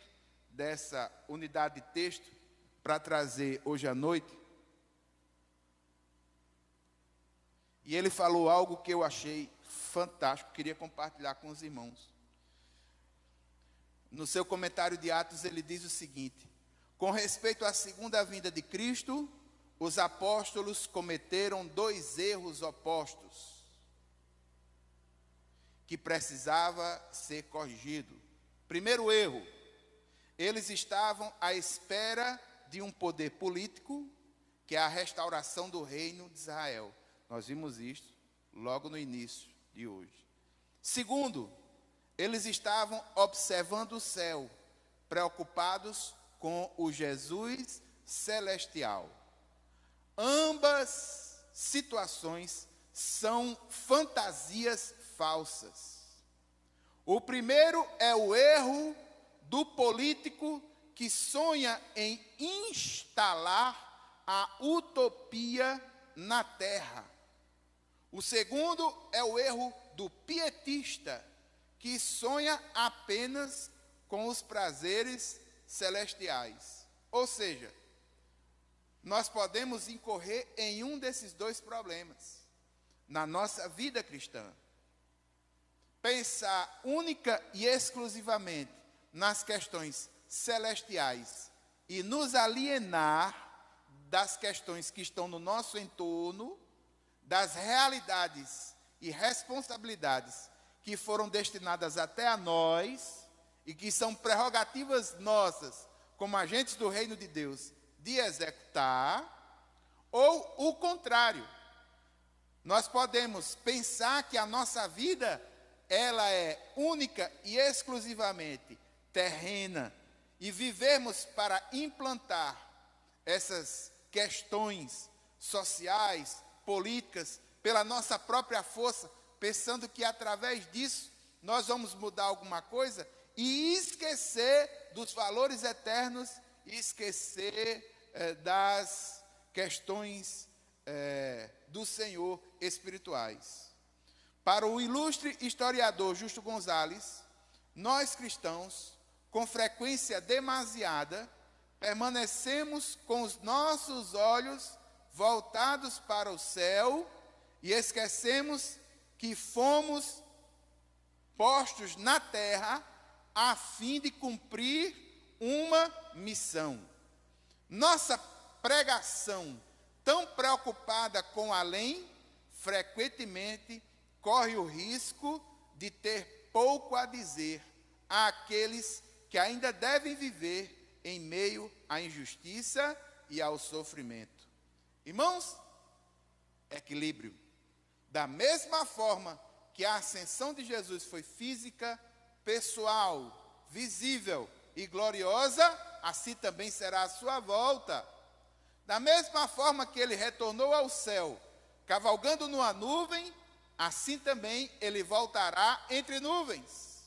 dessa unidade de texto para trazer hoje à noite. E ele falou algo que eu achei fantástico, queria compartilhar com os irmãos. no seu comentário de Atos, ele diz o seguinte: com respeito à segunda vinda de Cristo, os apóstolos cometeram 2 erros opostos que precisava ser corrigido. Primeiro erro, eles estavam à espera de um poder político, que é a restauração do reino de Israel. Nós vimos isso logo no início de hoje. Segundo, eles estavam observando o céu, preocupados com o Jesus celestial. Ambas situações são fantasias falsas. O primeiro é o erro do político que sonha em instalar a utopia na terra. O segundo é o erro do pietista, que sonha apenas com os prazeres celestiais. Ou seja, nós podemos incorrer em um desses 2 problemas na nossa vida cristã. Pensar única e exclusivamente nas questões celestiais e nos alienar das questões que estão no nosso entorno, das realidades e responsabilidades que foram destinadas até a nós e que são prerrogativas nossas, como agentes do reino de Deus, de executar, ou o contrário. Nós podemos pensar que a nossa vida, ela é única e exclusivamente terrena, e vivermos para implantar essas questões sociais, políticas, pela nossa própria força, pensando que através disso nós vamos mudar alguma coisa e esquecer dos valores eternos e esquecer das questões do Senhor espirituais. Para o ilustre historiador Justo Gonzalez, nós cristãos, com frequência demasiada, permanecemos com os nossos olhos voltados para o céu e esquecemos que fomos postos na terra a fim de cumprir uma missão. Nossa pregação, tão preocupada com além, frequentemente corre o risco de ter pouco a dizer àqueles que ainda devem viver em meio à injustiça e ao sofrimento. Irmãos, equilíbrio. Da mesma forma que a ascensão de Jesus foi física, pessoal, visível e gloriosa, assim também será a sua volta. Da mesma forma que ele retornou ao céu, cavalgando numa nuvem, assim também ele voltará entre nuvens.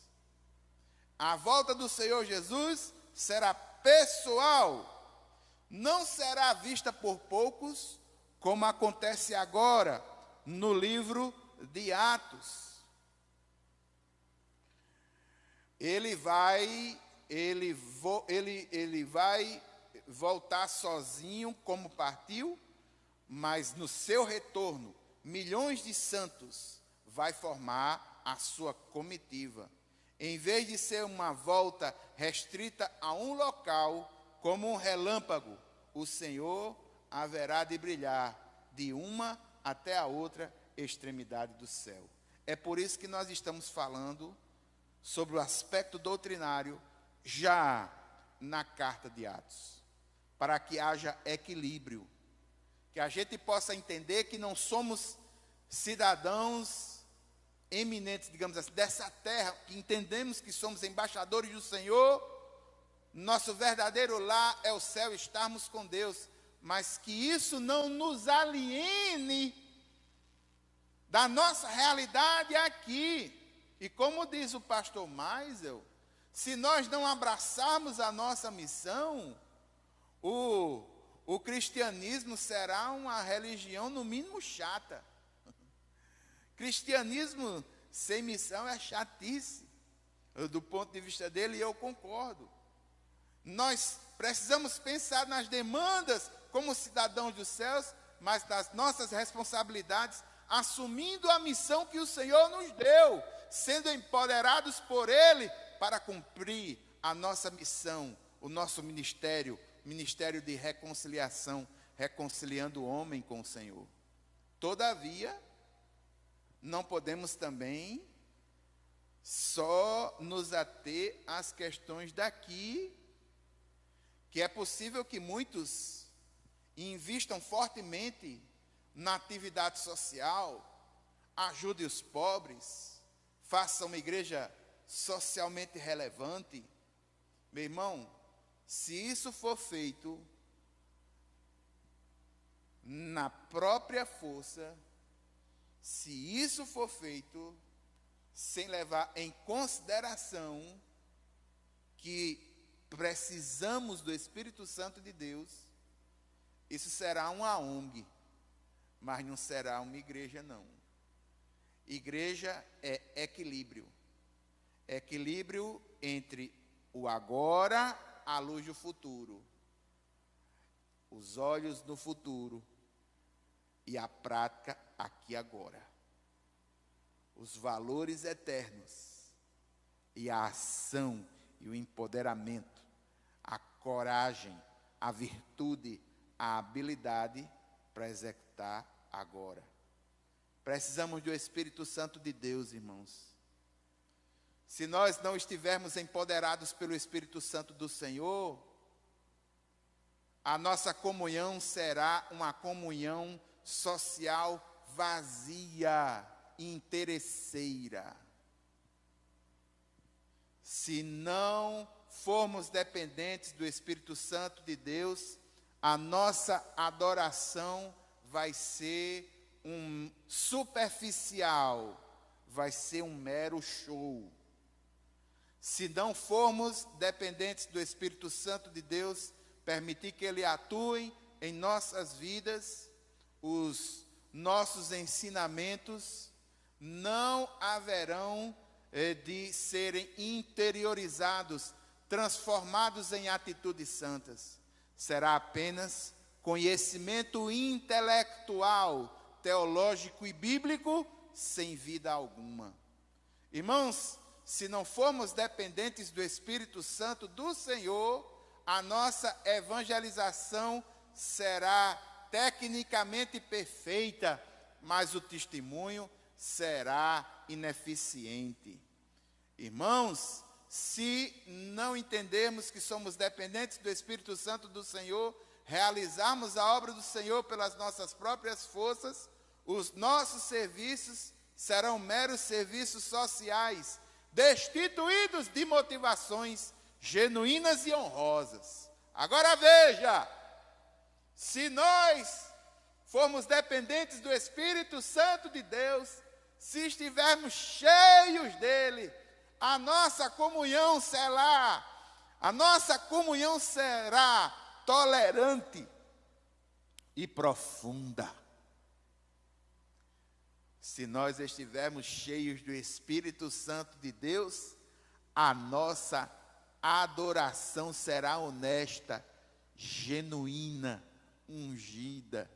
A volta do Senhor Jesus será pessoal, não será vista por poucos, como acontece agora no livro de Atos. Ele vai voltar sozinho como partiu, mas no seu retorno, milhões de santos vai formar a sua comitiva. Em vez de ser uma volta restrita a um local, como um relâmpago, o Senhor haverá de brilhar de uma até a outra extremidade do céu. É por isso que nós estamos falando sobre o aspecto doutrinário já na carta de Atos, para que haja equilíbrio, que a gente possa entender que não somos cidadãos eminentes, digamos assim, dessa terra, que entendemos que somos embaixadores do Senhor, nosso verdadeiro lar é o céu, estarmos com Deus, mas que isso não nos aliene da nossa realidade aqui. E como diz o pastor Maisel, se nós não abraçarmos a nossa missão, o cristianismo será uma religião no mínimo chata. Cristianismo sem missão é chatice, do ponto de vista dele, e eu concordo. Nós precisamos pensar nas demandas como cidadãos dos céus, mas nas nossas responsabilidades, assumindo a missão que o Senhor nos deu, sendo empoderados por Ele para cumprir a nossa missão, o nosso ministério, ministério de reconciliação, reconciliando o homem com o Senhor. Todavia, não podemos também só nos ater às questões daqui, que é possível que muitos invistam fortemente na atividade social, ajudem os pobres, façam uma igreja socialmente relevante. Meu irmão, se isso for feito na própria força, se isso for feito sem levar em consideração que precisamos do Espírito Santo de Deus, isso será uma ONG, mas não será uma igreja, não. Igreja é equilíbrio. Equilíbrio entre o agora à luz do futuro. Os olhos no futuro e a prática aqui agora. Os valores eternos e a ação e o empoderamento, a coragem, a virtude, a habilidade para executar agora. Precisamos do Espírito Santo de Deus, irmãos. Se nós não estivermos empoderados pelo Espírito Santo do Senhor, a nossa comunhão será uma comunhão social vazia, interesseira. Se não formos dependentes do Espírito Santo de Deus, a nossa adoração vai ser superficial, vai ser um mero show. Se não formos dependentes do Espírito Santo de Deus, permitir que Ele atue em nossas vidas, os nossos ensinamentos não haverão de serem interiorizados, transformados em atitudes santas. Será apenas conhecimento intelectual, teológico e bíblico, sem vida alguma. Irmãos, se não formos dependentes do Espírito Santo do Senhor, a nossa evangelização será tecnicamente perfeita, mas o testemunho será ineficiente. Irmãos, se não entendermos que somos dependentes do Espírito Santo do Senhor, realizarmos a obra do Senhor pelas nossas próprias forças, os nossos serviços serão meros serviços sociais, destituídos de motivações genuínas e honrosas. Agora veja, se nós formos dependentes do Espírito Santo de Deus, se estivermos cheios dele, a nossa comunhão será tolerante e profunda. Se nós estivermos cheios do Espírito Santo de Deus, a nossa adoração será honesta, genuína, ungida.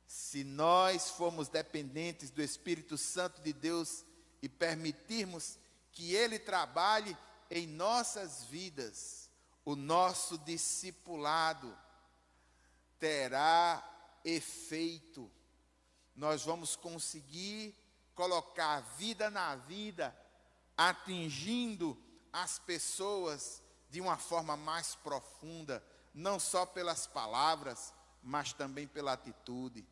Se nós formos dependentes do Espírito Santo de Deus e permitirmos que Ele trabalhe em nossas vidas, o nosso discipulado terá efeito. Nós vamos conseguir colocar vida na vida, atingindo as pessoas de uma forma mais profunda, não só pelas palavras, mas também pela atitude.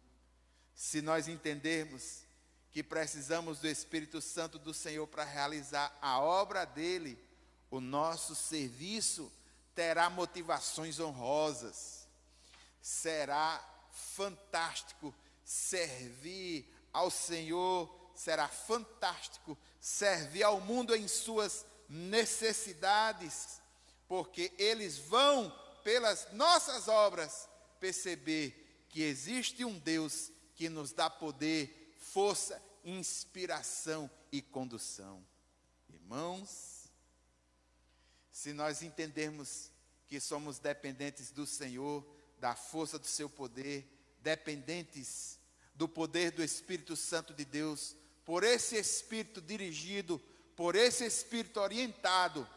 Se nós entendermos que precisamos do Espírito Santo do Senhor para realizar a obra dele, o nosso serviço terá motivações honrosas. Será fantástico servir ao Senhor, será fantástico servir ao mundo em suas necessidades, porque eles vão, pelas nossas obras, perceber que existe um Deus que nos dá poder, força, inspiração e condução. Irmãos, se nós entendermos que somos dependentes do Senhor, da força do seu poder, dependentes do poder do Espírito Santo de Deus, por esse Espírito dirigido, por esse Espírito orientado,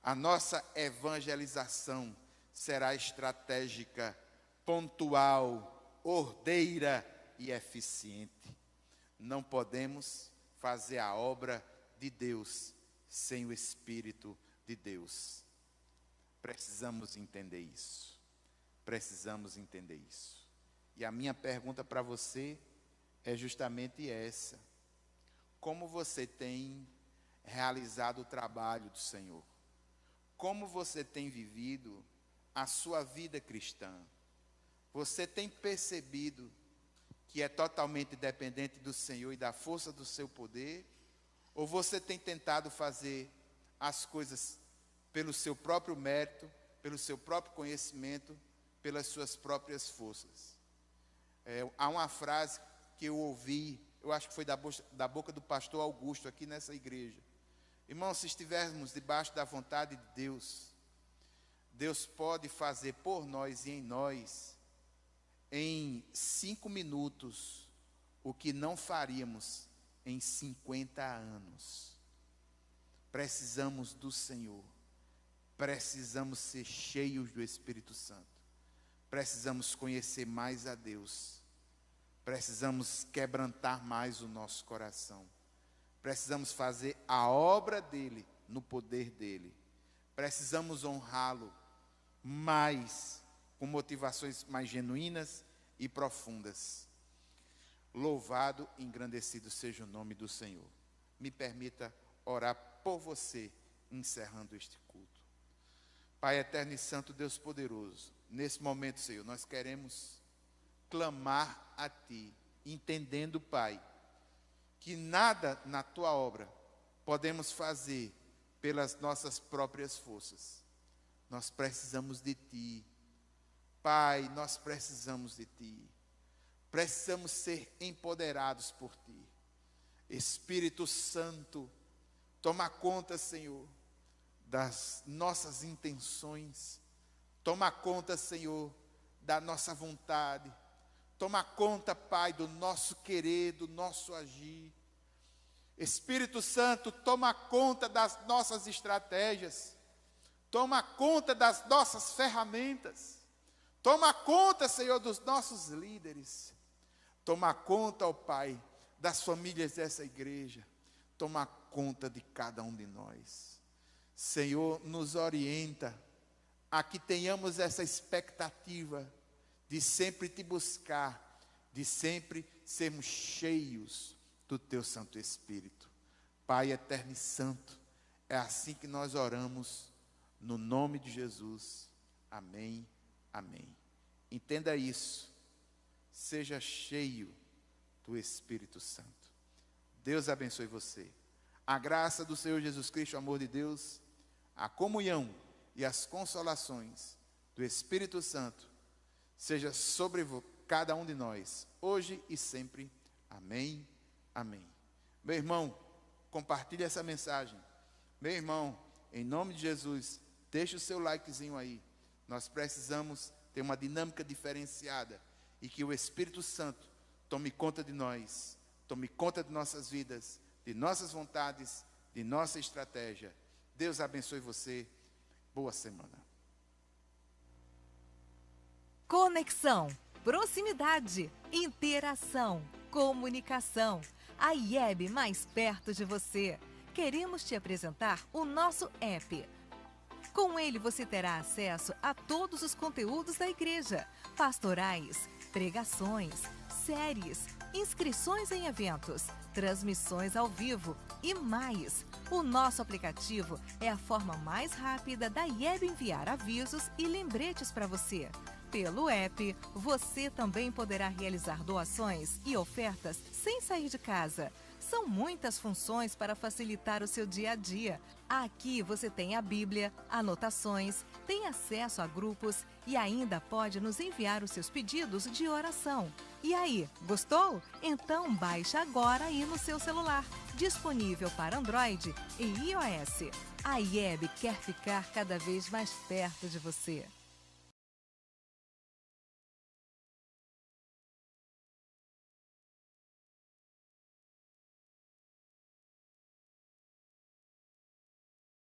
A nossa evangelização será estratégica, pontual, ordeira e eficiente. Não podemos fazer a obra de Deus sem o Espírito de Deus. Precisamos entender isso. Precisamos entender isso. E a minha pergunta para você é justamente essa: como você tem realizado o trabalho do Senhor? Como você tem vivido a sua vida cristã? Você tem percebido que é totalmente dependente do Senhor e da força do seu poder? Ou você tem tentado fazer as coisas pelo seu próprio mérito, pelo seu próprio conhecimento, pelas suas próprias forças? Há uma frase que eu ouvi, eu acho que foi da boca do pastor Augusto aqui nessa igreja. Irmãos, se estivermos debaixo da vontade de Deus, Deus pode fazer por nós e em nós, em 5 minutos, o que não faríamos em 50 anos. Precisamos do Senhor. Precisamos ser cheios do Espírito Santo. Precisamos conhecer mais a Deus. Precisamos quebrantar mais o nosso coração. Precisamos fazer a obra dele, no poder dele. Precisamos honrá-lo mais, com motivações mais genuínas e profundas. Louvado e engrandecido seja o nome do Senhor. Me permita orar por você, encerrando este culto. Pai eterno e santo, Deus poderoso, nesse momento, Senhor, nós queremos clamar a Ti, entendendo, Pai, que nada na Tua obra podemos fazer pelas nossas próprias forças. Nós precisamos de Ti. Pai, nós precisamos de Ti. Precisamos ser empoderados por Ti. Espírito Santo, toma conta, Senhor, das nossas intenções. Toma conta, Senhor, da nossa vontade. Toma conta, Pai, do nosso querer, do nosso agir. Espírito Santo, toma conta das nossas estratégias. Toma conta das nossas ferramentas. Toma conta, Senhor, dos nossos líderes. Toma conta, ó Pai, das famílias dessa igreja. Toma conta de cada um de nós. Senhor, nos orienta a que tenhamos essa expectativa de sempre Te buscar, de sempre sermos cheios do Teu Santo Espírito. Pai eterno e santo, é assim que nós oramos, no nome de Jesus. Amém, amém. Entenda isso, seja cheio do Espírito Santo. Deus abençoe você. A graça do Senhor Jesus Cristo, o amor de Deus, a comunhão e as consolações do Espírito Santo seja sobre cada um de nós, hoje e sempre. Amém, amém. Meu irmão, compartilhe essa mensagem. Meu irmão, em nome de Jesus, deixa o seu likezinho aí. Nós precisamos ter uma dinâmica diferenciada e que o Espírito Santo tome conta de nós, tome conta de nossas vidas, de nossas vontades, de nossa estratégia. Deus abençoe você. Boa semana. Conexão, proximidade, interação, comunicação. A IEB mais perto de você. Queremos te apresentar o nosso app. Com ele você terá acesso a todos os conteúdos da igreja, pastorais, pregações, séries, inscrições em eventos, transmissões ao vivo e mais. O nosso aplicativo é a forma mais rápida da IEB enviar avisos e lembretes para você. Pelo app, você também poderá realizar doações e ofertas sem sair de casa. São muitas funções para facilitar o seu dia a dia. Aqui você tem a Bíblia, anotações, tem acesso a grupos e ainda pode nos enviar os seus pedidos de oração. E aí, gostou? Então baixe agora aí no seu celular. Disponível para Android e iOS. A IEB quer ficar cada vez mais perto de você.